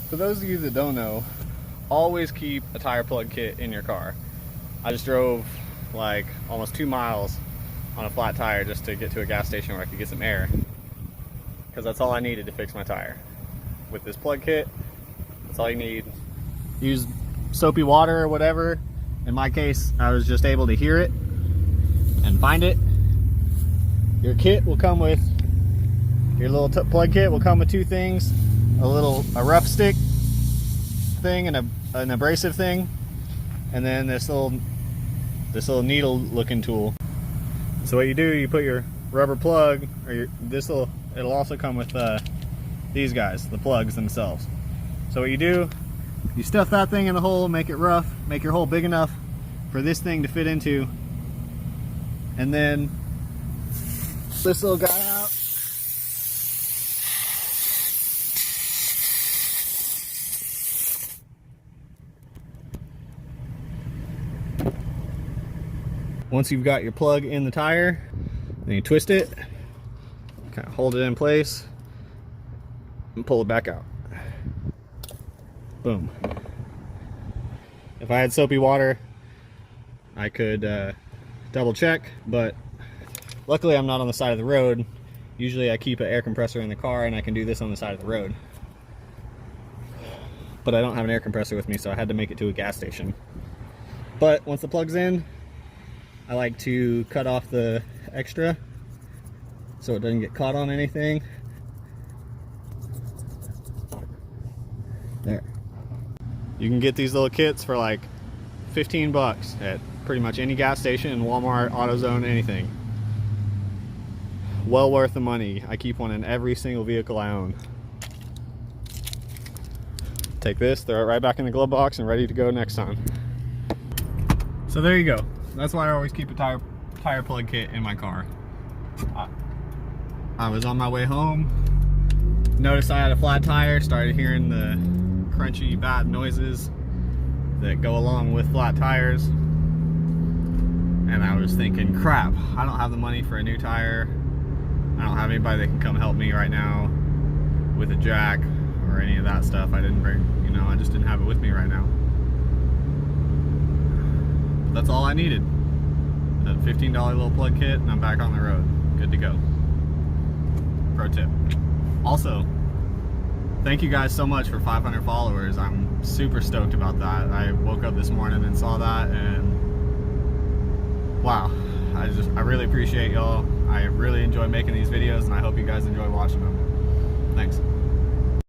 For those of you that don't know, always keep a tire plug kit in your car. I just drove like almost 2 miles on a flat tire just to get to a gas station where I could get some air, because that's all I needed to fix my tire. With this plug kit, that's all you need. Use soapy water or whatever. In my case, I was just able to hear it and find it. Your kit will come with, your little plug kit will come with two things: a rough stick thing and an abrasive thing, and then this little needle looking tool. So what you do, you put your rubber plug, or it'll also come with these guys, the plugs themselves. So what you do, you stuff that thing in the hole, make it rough, make your hole big enough for this thing to fit into, and then this little guy out. Once you've got your plug in the tire, then you twist it, kind of hold it in place, and pull it back out. Boom. If I had soapy water, I could double check, but luckily I'm not on the side of the road. Usually I keep an air compressor in the car and I can do this on the side of the road. But I don't have an air compressor with me, so I had to make it to a gas station. But once the plug's in, I like to cut off the extra so it doesn't get caught on anything. There. You can get these little kits for like 15 bucks at pretty much any gas station, in Walmart, AutoZone, anything. Well worth the money. I keep one in every single vehicle I own. Take this, throw it right back in the glove box, and ready to go next time. So there you go. That's why I always keep a tire plug kit in my car. I was on my way home, noticed I had a flat tire, started hearing the crunchy bad noises that go along with flat tires, and I was thinking, crap, I don't have the money for a new tire. I don't have anybody that can come help me right now with a jack or any of that stuff. I didn't bring, I just didn't have it with me right now. That's all I needed. A $15 little plug kit, and I'm back on the road. Good to go. Pro tip. Also, thank you guys so much for 500 followers. I'm super stoked about that. I woke up this morning and saw that, and wow, I really appreciate y'all. I really enjoy making these videos, and I hope you guys enjoy watching them. Thanks.